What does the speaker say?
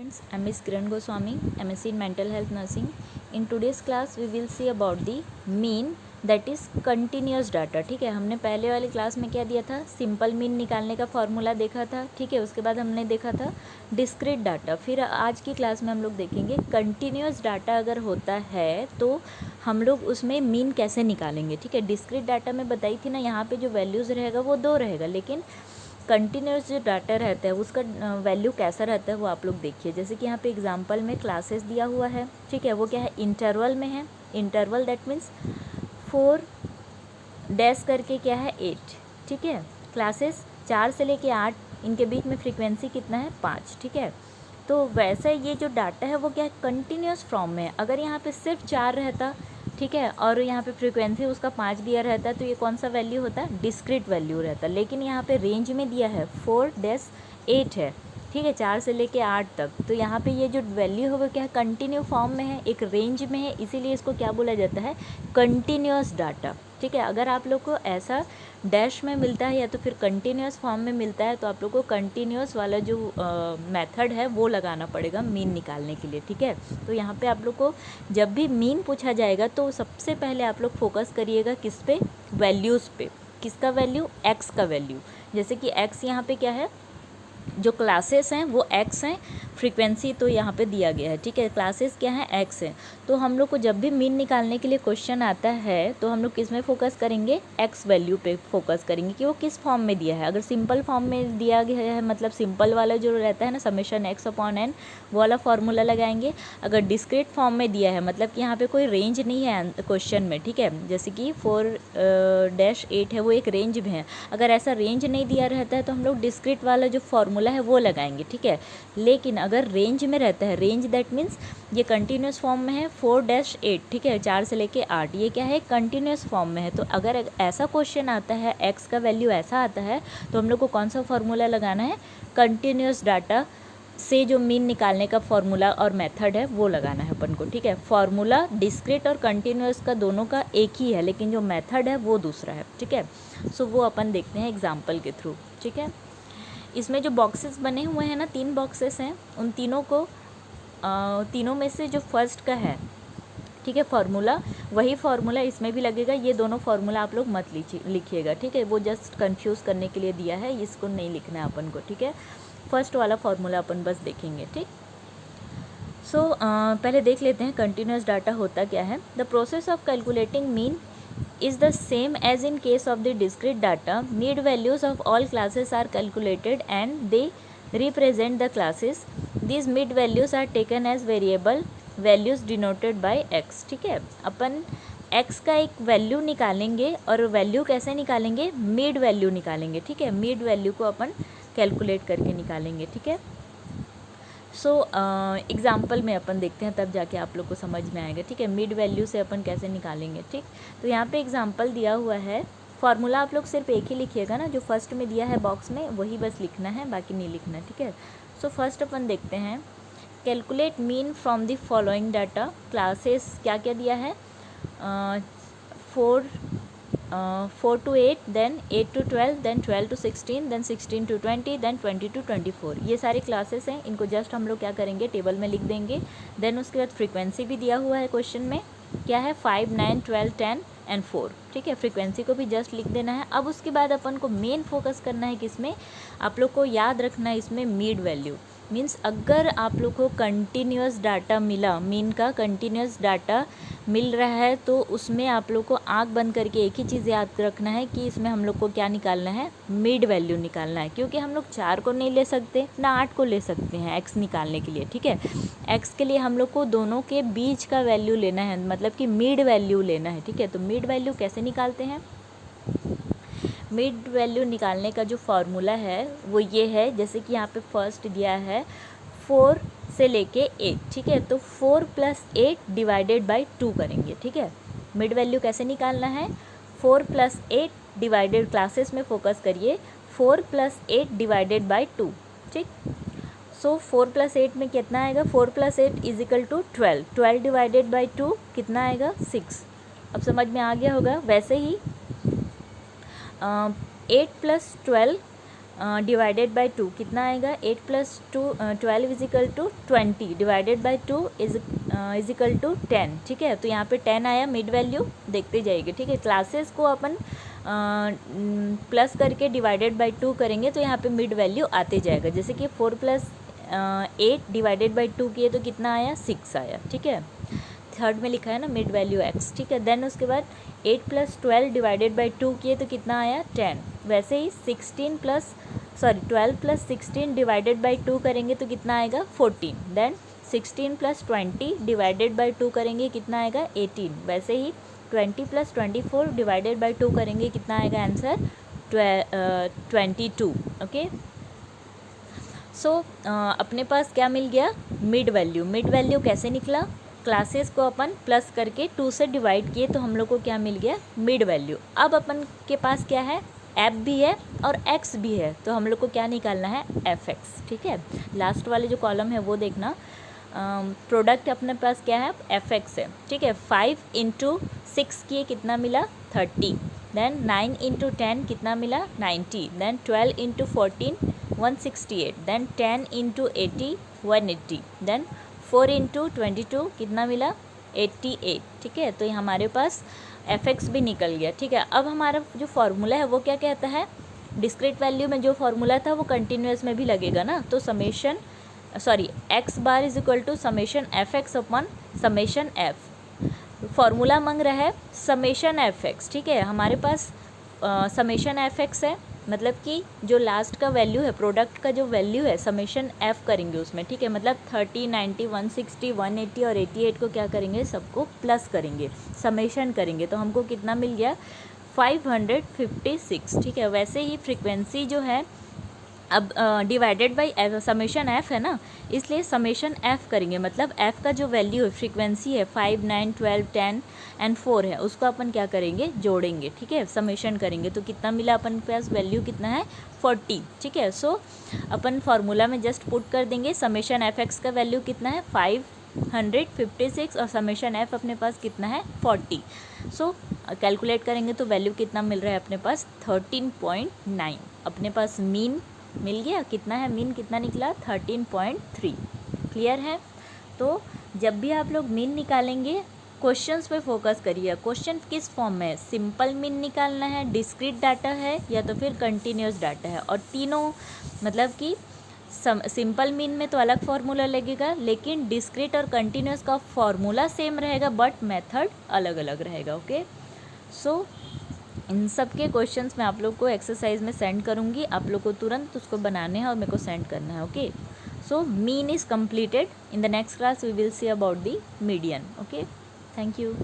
students, I'm Miss Kiran Goswami, MSc in Mental Health Nursing. In today's class we will see about the mean, that is continuous data. ठीक है, हमने पहले वाली class में क्या दिया था, सिंपल मीन निकालने का फॉर्मूला देखा था. ठीक है, उसके बाद हमने देखा था डिस्क्रीट डाटा. फिर आज की क्लास में हम लोग देखेंगे कंटिन्यूस डाटा अगर होता है तो हम लोग उसमें मीन कैसे निकालेंगे. ठीक है, डिस्क्रीट डाटा में बताई थी ना, यहाँ पे जो वैल्यूज़ रहेगा वो 2 रहेगा, लेकिन कंटिन्यूस जो डाटा रहता है उसका वैल्यू कैसा रहता है वो आप लोग देखिए. जैसे कि यहाँ पे एग्जांपल में क्लासेस दिया हुआ है. ठीक है, वो क्या है, इंटरवल में है. इंटरवल दैट मीन्स 4 डैश करके क्या है 8. ठीक है, क्लासेस 4 से लेके 8, इनके बीच में फ्रीक्वेंसी कितना है 5. ठीक है, तो वैसे ये जो डाटा है वो क्या है, कंटिन्यूस फॉर्म में है. अगर यहाँ पे सिर्फ 4 रहता, ठीक है, और यहाँ पे फ्रीक्वेंसी उसका 5 दिया रहता तो ये कौन सा वैल्यू होता है, डिस्क्रीट वैल्यू रहता. लेकिन यहाँ पे रेंज में दिया है 4-8 है. ठीक है, 4 से लेके 8 तक, तो यहाँ पे ये जो वैल्यू है वो क्या है, कंटिन्यू फॉर्म में है, एक रेंज में है, इसीलिए इसको क्या बोला जाता है, कंटिन्यूस डाटा. ठीक है, अगर आप लोग को ऐसा डैश में मिलता है या तो फिर कंटिन्यूस फॉर्म में मिलता है तो आप लोग को कंटिन्यूस वाला जो मेथड है वो लगाना पड़ेगा मीन निकालने के लिए. ठीक है, तो यहाँ पे आप लोग को जब भी मीन पूछा जाएगा तो सबसे पहले आप लोग फोकस करिएगा किस पे, वैल्यूज़ पे. किसका वैल्यू, एक्स का वैल्यू. जैसे कि एक्स यहाँ पे क्या है, जो क्लासेस हैं वो एक्स हैं, फ्रीक्वेंसी तो यहाँ पे दिया गया है. ठीक है, क्लासेस क्या है, एक्स है. तो हम लोग को जब भी मीन निकालने के लिए क्वेश्चन आता है तो हम लोग किस में फोकस करेंगे, एक्स वैल्यू पे फोकस करेंगे कि वो किस फॉर्म में दिया है. अगर सिंपल फॉर्म में दिया गया है, मतलब सिंपल वाला जो रहता है ना, समेशन एक्स अपॉन एन, वो वाला फार्मूला लगाएंगे. अगर डिस्क्रीट फॉर्म में दिया है, मतलब कि यहाँ पे कोई रेंज नहीं है क्वेश्चन में. ठीक है, जैसे कि 4-8 है, वो एक रेंज में है. अगर ऐसा रेंज नहीं दिया रहता है तो हम लोग डिस्क्रीट वाला जो फार्मूला है वो लगाएंगे. ठीक है, लेकिन अगर रेंज में रहता है, रेंज दैट मीन्स ये कंटिन्यूस फॉर्म में है 4-8. ठीक है, 4 से लेके 8, ये क्या है, कंटिन्यूस फॉर्म में है. तो अगर ऐसा क्वेश्चन आता है, एक्स का वैल्यू ऐसा आता है, तो हम लोग को कौन सा फार्मूला लगाना है, कंटिन्यूस डाटा से जो मीन निकालने का फार्मूला और मेथड है वो लगाना है अपन को. ठीक है, फार्मूला डिस्क्रीट और कंटिन्यूस का दोनों का एक ही है, लेकिन जो मेथड है वो दूसरा है. ठीक है, सो वो अपन देखते हैं एग्जाम्पल के थ्रू. ठीक है, इसमें जो बॉक्सेस बने हुए हैं ना, 3 बॉक्सेस हैं, उन तीनों को तीनों में से जो फर्स्ट का है, ठीक है, फार्मूला, वही फार्मूला इसमें भी लगेगा. ये दोनों फार्मूला आप लोग मत लिखिएगा. ठीक है, वो जस्ट कंफ्यूज करने के लिए दिया है, इसको नहीं लिखना है अपन को. ठीक है, फर्स्ट वाला फार्मूला अपन बस देखेंगे. ठीक, सो पहले देख लेते हैं कंटिन्यूस डाटा होता क्या है. The process of calculating mean is the same as in case of the discrete data. Mid values of all classes are calculated and they represent the classes. These mid values are taken as variable values denoted by x. ठीक है, अपन x का एक value निकालेंगे और value कैसे निकालेंगे, mid value निकालेंगे. ठीक है, मिड वैल्यू को अपन कैलकुलेट करके निकालेंगे. ठीक है, सो एग्ज़ाम्पल में अपन देखते हैं, तब जाके आप लोग को समझ में आएगा. ठीक है, मिड वैल्यू से अपन कैसे निकालेंगे. ठीक, तो यहाँ पे एग्जांपल दिया हुआ है. फार्मूला आप लोग सिर्फ एक ही लिखिएगा ना, जो फर्स्ट में दिया है बॉक्स में वही बस लिखना है, बाकी नहीं लिखना. ठीक है, सो फर्स्ट अपन देखते हैं, calculate mean from the following data. Classes क्या क्या दिया है, 4 to 8, then 8 to 12, then 12 to 16, then 16 to 20, then 20 to 24. ये सारे क्लासेस हैं, इनको जस्ट हम लोग क्या करेंगे, टेबल में लिख देंगे. देन उसके बाद फ्रीक्वेंसी भी दिया हुआ है क्वेश्चन में, क्या है 5, 9, 12, 10 एंड 4. ठीक है, फ्रीक्वेंसी को भी जस्ट लिख देना है. अब उसके बाद अपन को मेन फोकस करना है किसमें, आप लोग को याद रखना है इसमें मिड वैल्यू. मीन्स अगर आप लोग को कंटिन्यूस डाटा मिला, मीन का कंटिन्यूस डाटा मिल रहा है, तो उसमें आप लोग को आंख बंद करके एक ही चीज़ याद रखना है कि इसमें हम लोग को क्या निकालना है, मिड वैल्यू निकालना है. क्योंकि हम लोग 4 को नहीं ले सकते ना 8 को ले सकते हैं एक्स निकालने के लिए. ठीक है, एक्स के लिए हम लोग को दोनों के बीच का वैल्यू लेना है, मतलब कि मिड वैल्यू लेना है. ठीक है, तो मिड वैल्यू कैसे निकालते हैं, मिड वैल्यू निकालने का जो फार्मूला है वो ये है. जैसे कि यहाँ पे फर्स्ट दिया है 4 से लेके 8. ठीक है, तो 4 + 8 डिवाइडेड बाई 2 करेंगे. ठीक है, मिड वैल्यू कैसे निकालना है, 4 + 8 डिवाइडेड, क्लासेस में फोकस करिए, 4 + 8 डिवाइडेड बाई 2. ठीक, सो 4 + 8 में कितना आएगा, 4 + 8 = 12. 12 डिवाइडेड बाई 2 कितना आएगा, 6. अब समझ में आ गया होगा. वैसे ही 8 + 12 डिवाइडेड बाई 2 कितना आएगा, 8 plus 2 12 is equal to 20 divided by 2 is equal to 10, ठीक है। तो यहाँ पे 10 आया, मिड वैल्यू देखते जाइए, ठीक है। क्लासेस को अपन प्लस करके डिवाइडेड बाई 2 करेंगे तो यहाँ पे मिड वैल्यू आते जाएगा। जैसे कि 4 प्लस 8 डिवाइडेड बाई 2 किए तो कितना आया, 6 आया, ठीक है। थर्ड में लिखा है ना मिड वैल्यू x, ठीक है। देन उसके बाद 8 प्लस 12 डिवाइडेड बाई 2 किए तो कितना आया, 10। वैसे ही 12 प्लस 16 डिवाइडेड बाई 2 करेंगे तो कितना आएगा, 14। देन 16 प्लस 20 डिवाइडेड बाई 2 करेंगे कितना आएगा, 18। वैसे ही 20 प्लस 24 डिवाइडेड बाई 2 करेंगे कितना आएगा आंसर, 22, ओके। सो अपने पास क्या मिल गया, मिड वैल्यू। मिड वैल्यू कैसे निकला, क्लासेस को अपन प्लस करके 2 से डिवाइड किए तो हम लोग को क्या मिल गया, मिड वैल्यू। अब अपन के पास क्या है, एफ भी है और एक्स भी है, तो हम लोग को क्या निकालना है, एफ एक्स, ठीक है। लास्ट वाले जो कॉलम है वो देखना, प्रोडक्ट अपने पास क्या है, एफ एक्स है, ठीक है। 5 इंटू 6 किए कितना मिला, 30। देन 9 इंटू 10 कितना मिला, 90। Then 12 into 14 168। Then 10 into 80 180। Then 4 into 22 कितना मिला, 88, ठीक है। तो ये हमारे पास एफ एक्स भी निकल गया, ठीक है। अब हमारा जो फार्मूला है वो क्या कहता है, डिस्क्रीट वैल्यू में जो फार्मूला था वो कंटिन्यूस में भी लगेगा ना, तो x bar is equal to summation f x upon summation f. Formula मांग रहा है समेशन एफ एक्स, ठीक है। हमारे पास समेशन एफ एक्स है, मतलब कि जो लास्ट का वैल्यू है, प्रोडक्ट का जो वैल्यू है, समेशन एफ करेंगे उसमें, ठीक है। मतलब 30, 90, 160, 180 और 88 को क्या करेंगे, सबको प्लस करेंगे, समेशन करेंगे, तो हमको कितना मिल गया, 556, ठीक है। वैसे ही फ्रीक्वेंसी जो है, अब डिवाइडेड बाई समेशन एफ है ना, इसलिए समेशन एफ करेंगे, मतलब एफ का जो वैल्यू है, फ्रीक्वेंसी है 5, 9, 12, 10 एंड 4 है, उसको अपन क्या करेंगे, जोड़ेंगे, ठीक है, समेशन करेंगे। तो कितना मिला अपन के पास, वैल्यू कितना है, 40, ठीक है। सो अपन फार्मूला में जस्ट पुट कर देंगे, समेशन एफ एक्स का वैल्यू कितना है, 556 और समेशन एफ अपने पास कितना है, 40। सो कैलकुलेट करेंगे तो वैल्यू कितना मिल रहा है अपने पास, 13.9। अपने पास मीन मिल गया, कितना है मीन, कितना निकला, 13.3। क्लियर है। तो जब भी आप लोग मीन निकालेंगे, क्वेश्चंस पे फोकस करिए। क्वेश्चन किस फॉर्म में है, सिंपल मीन निकालना है, डिस्क्रीट डाटा है, या तो फिर कंटिन्यूस डाटा है। और तीनों मतलब कि सिंपल मीन में तो अलग फार्मूला लगेगा, लेकिन डिस्क्रीट और कंटिन्यूस का फार्मूला सेम रहेगा, बट मेथड अलग अलग रहेगा, ओके। सो इन सब के क्वेश्चंस मैं आप लोग को एक्सरसाइज में सेंड करूँगी, आप लोग को तुरंत उसको बनाने हैं और मेरे को सेंड करना है, okay. So mean is completed. In the next class we will see about the median, okay. Thank you.